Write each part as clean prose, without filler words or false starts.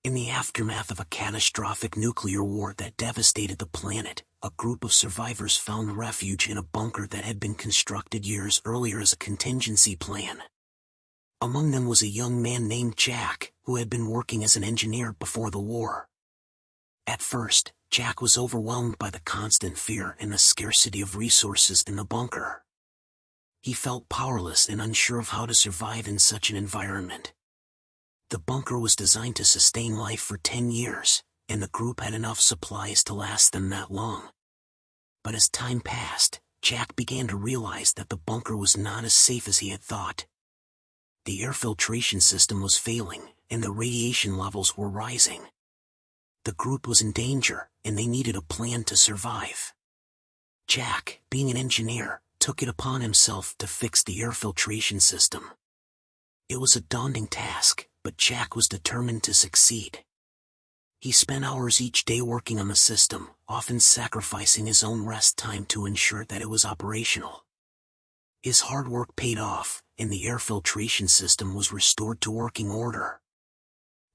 In the aftermath of a catastrophic nuclear war that devastated the planet, a group of survivors found refuge in a bunker that had been constructed years earlier as a contingency plan. Among them was a young man named Jack, who had been working as an engineer before the war. At first, Jack was overwhelmed by the constant fear and the scarcity of resources in the bunker. He felt powerless and unsure of how to survive in such an environment. The bunker was designed to sustain life for 10 years, and the group had enough supplies to last them that long. But as time passed, Jack began to realize that the bunker was not as safe as he had thought. The air filtration system was failing, and the radiation levels were rising. The group was in danger, and they needed a plan to survive. Jack, being an engineer, took it upon himself to fix the air filtration system. It was a daunting task, but Jack was determined to succeed. He spent hours each day working on the system, often sacrificing his own rest time to ensure that it was operational. His hard work paid off, and the air filtration system was restored to working order.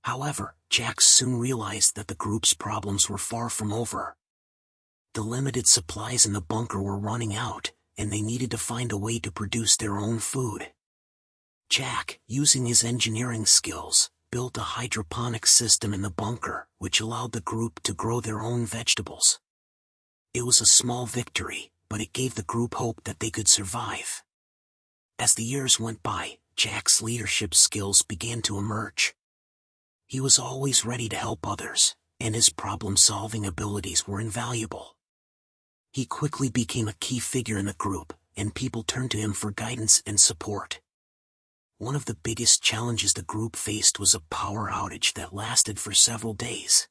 However, Jack soon realized that the group's problems were far from over. The limited supplies in the bunker were running out, and they needed to find a way to produce their own food. Jack, using his engineering skills, built a hydroponic system in the bunker, which allowed the group to grow their own vegetables. It was a small victory, but it gave the group hope that they could survive. As the years went by, Jack's leadership skills began to emerge. He was always ready to help others, and his problem-solving abilities were invaluable. He quickly became a key figure in the group, and people turned to him for guidance and support. One of the biggest challenges the group faced was a power outage that lasted for several days.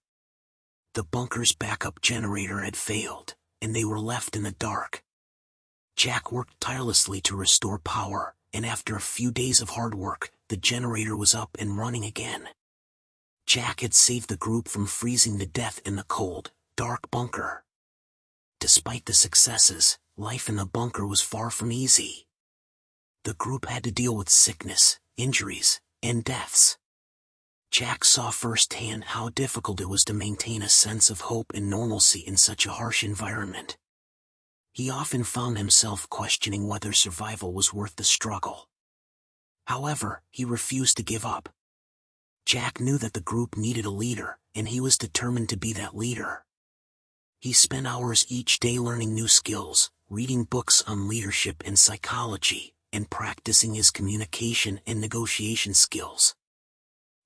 The bunker's backup generator had failed, and they were left in the dark. Jack worked tirelessly to restore power, and after a few days of hard work, the generator was up and running again. Jack had saved the group from freezing to death in the cold, dark bunker. Despite the successes, life in the bunker was far from easy. The group had to deal with sickness, injuries, and deaths. Jack saw firsthand how difficult it was to maintain a sense of hope and normalcy in such a harsh environment. He often found himself questioning whether survival was worth the struggle. However, he refused to give up. Jack knew that the group needed a leader, and he was determined to be that leader. He spent hours each day learning new skills, reading books on leadership and psychology, and practicing his communication and negotiation skills.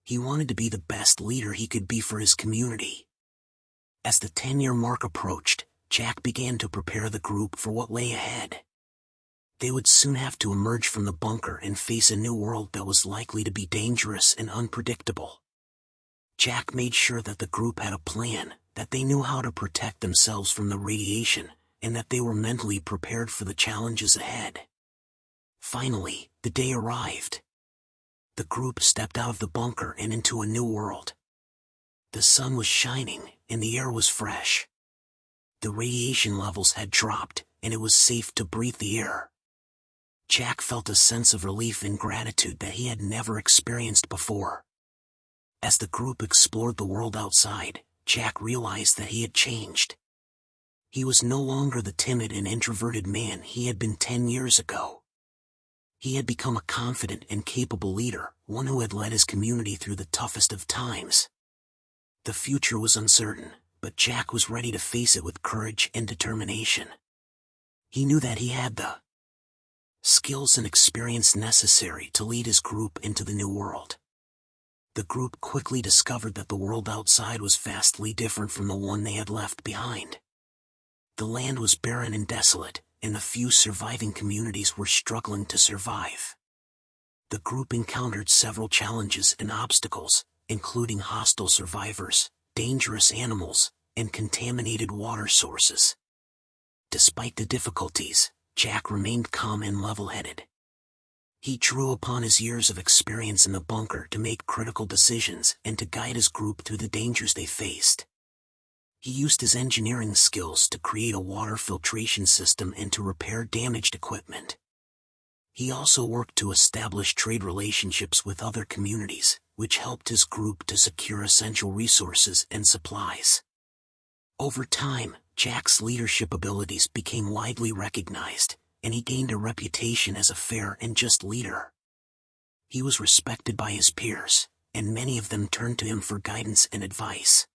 He wanted to be the best leader he could be for his community. As the 10-year mark approached, Jack began to prepare the group for what lay ahead. They would soon have to emerge from the bunker and face a new world that was likely to be dangerous and unpredictable. Jack made sure that the group had a plan, that they knew how to protect themselves from the radiation, and that they were mentally prepared for the challenges ahead. Finally, the day arrived. The group stepped out of the bunker and into a new world. The sun was shining, and the air was fresh. The radiation levels had dropped, and it was safe to breathe the air. Jack felt a sense of relief and gratitude that he had never experienced before. As the group explored the world outside, Jack realized that he had changed. He was no longer the timid and introverted man he had been 10 years ago. He had become a confident and capable leader, one who had led his community through the toughest of times. The future was uncertain, but Jack was ready to face it with courage and determination. He knew that he had the skills and experience necessary to lead his group into the new world. The group quickly discovered that the world outside was vastly different from the one they had left behind. The land was barren and desolate, and the few surviving communities were struggling to survive. The group encountered several challenges and obstacles, including hostile survivors, dangerous animals, and contaminated water sources. Despite the difficulties, Jack remained calm and level-headed. He drew upon his years of experience in the bunker to make critical decisions and to guide his group through the dangers they faced. He used his engineering skills to create a water filtration system and to repair damaged equipment. He also worked to establish trade relationships with other communities, which helped his group to secure essential resources and supplies. Over time, Jack's leadership abilities became widely recognized, and he gained a reputation as a fair and just leader. He was respected by his peers, and many of them turned to him for guidance and advice.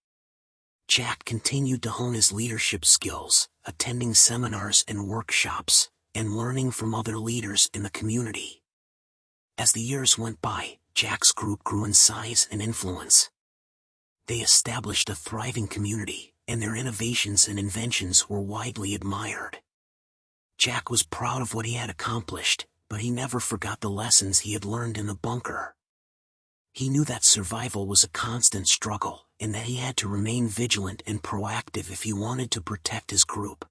Jack continued to hone his leadership skills, attending seminars and workshops, and learning from other leaders in the community. As the years went by, Jack's group grew in size and influence. They established a thriving community, and their innovations and inventions were widely admired. Jack was proud of what he had accomplished, but he never forgot the lessons he had learned in the bunker. He knew that survival was a constant struggle, and that he had to remain vigilant and proactive if he wanted to protect his group.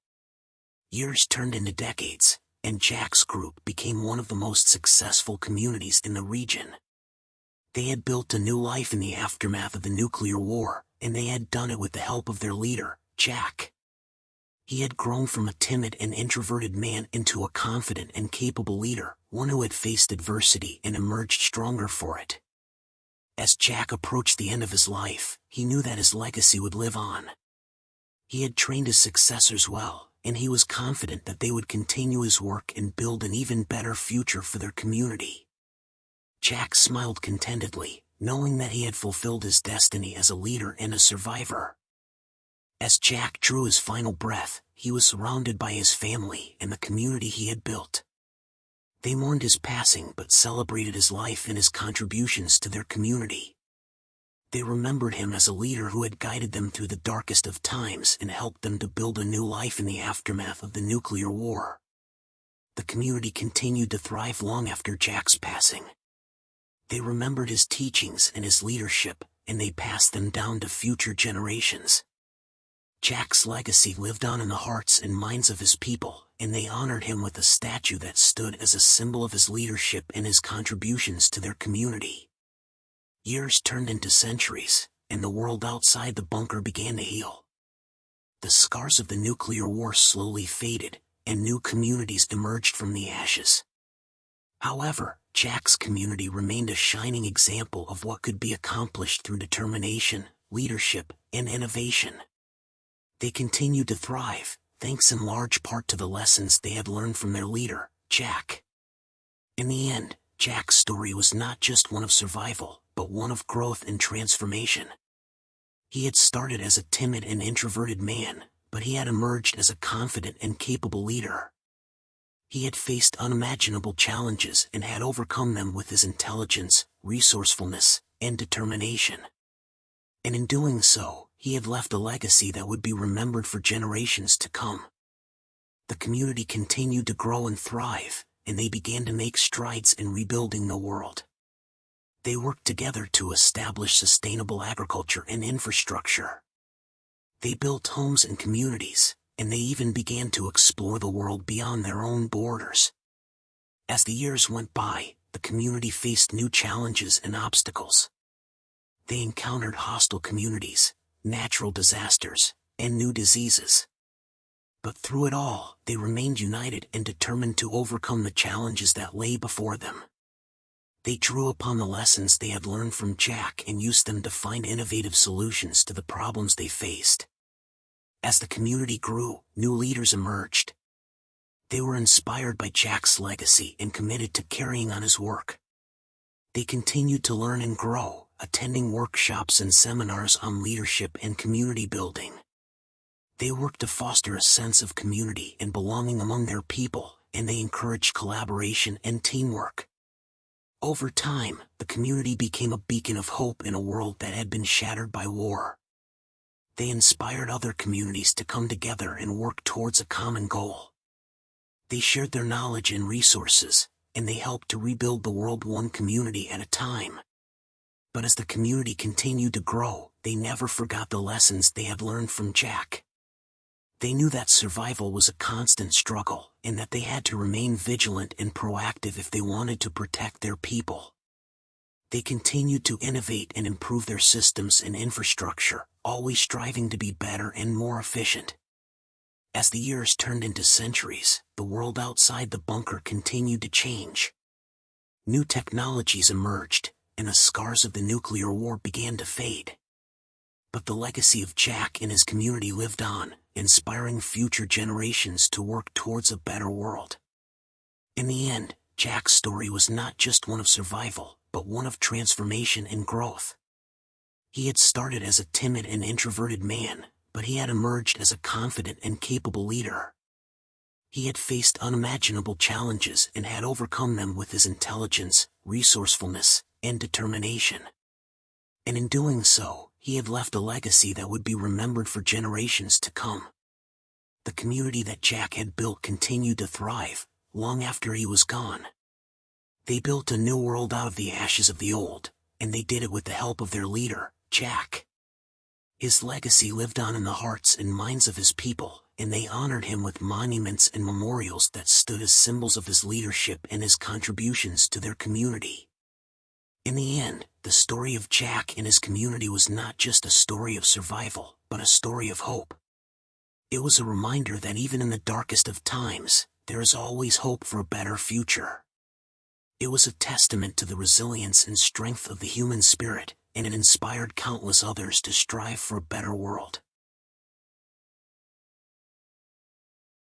Years turned into decades, and Jack's group became one of the most successful communities in the region. They had built a new life in the aftermath of the nuclear war, and they had done it with the help of their leader, Jack. He had grown from a timid and introverted man into a confident and capable leader, one who had faced adversity and emerged stronger for it. As Jack approached the end of his life, he knew that his legacy would live on. He had trained his successors well, and he was confident that they would continue his work and build an even better future for their community. Jack smiled contentedly, knowing that he had fulfilled his destiny as a leader and a survivor. As Jack drew his final breath, he was surrounded by his family and the community he had built. They mourned his passing but celebrated his life and his contributions to their community. They remembered him as a leader who had guided them through the darkest of times and helped them to build a new life in the aftermath of the nuclear war. The community continued to thrive long after Jack's passing. They remembered his teachings and his leadership, and they passed them down to future generations. Jack's legacy lived on in the hearts and minds of his people, and they honored him with a statue that stood as a symbol of his leadership and his contributions to their community. Years turned into centuries, and the world outside the bunker began to heal. The scars of the nuclear war slowly faded, and new communities emerged from the ashes. However, Jack's community remained a shining example of what could be accomplished through determination, leadership, and innovation. They continued to thrive, thanks in large part to the lessons they had learned from their leader, Jack. In the end, Jack's story was not just one of survival, but one of growth and transformation. He had started as a timid and introverted man, but he had emerged as a confident and capable leader. He had faced unimaginable challenges and had overcome them with his intelligence, resourcefulness, and determination. And in doing so, he had left a legacy that would be remembered for generations to come. The community continued to grow and thrive, and they began to make strides in rebuilding the world. They worked together to establish sustainable agriculture and infrastructure. They built homes and communities, and they even began to explore the world beyond their own borders. As the years went by, the community faced new challenges and obstacles. They encountered hostile communities, natural disasters, and new diseases. But through it all, they remained united and determined to overcome the challenges that lay before them. They drew upon the lessons they had learned from Jack and used them to find innovative solutions to the problems they faced. As the community grew, new leaders emerged. They were inspired by Jack's legacy and committed to carrying on his work. They continued to learn and grow, attending workshops and seminars on leadership and community building. They worked to foster a sense of community and belonging among their people, and they encouraged collaboration and teamwork. Over time, the community became a beacon of hope in a world that had been shattered by war. They inspired other communities to come together and work towards a common goal. They shared their knowledge and resources, and they helped to rebuild the world one community at a time. But as the community continued to grow, they never forgot the lessons they had learned from Jack. They knew that survival was a constant struggle, and that they had to remain vigilant and proactive if they wanted to protect their people. They continued to innovate and improve their systems and infrastructure, always striving to be better and more efficient. As the years turned into centuries, the world outside the bunker continued to change. New technologies emerged, and the scars of the nuclear war began to fade. But the legacy of Jack and his community lived on, inspiring future generations to work towards a better world. In the end, Jack's story was not just one of survival, but one of transformation and growth. He had started as a timid and introverted man, but he had emerged as a confident and capable leader. He had faced unimaginable challenges and had overcome them with his intelligence, resourcefulness, and determination. And in doing so, he had left a legacy that would be remembered for generations to come. The community that Jack had built continued to thrive, long after he was gone. They built a new world out of the ashes of the old, and they did it with the help of their leader, Jack. His legacy lived on in the hearts and minds of his people, and they honored him with monuments and memorials that stood as symbols of his leadership and his contributions to their community. In the end, the story of Jack and his community was not just a story of survival, but a story of hope. It was a reminder that even in the darkest of times, there is always hope for a better future. It was a testament to the resilience and strength of the human spirit, and it inspired countless others to strive for a better world.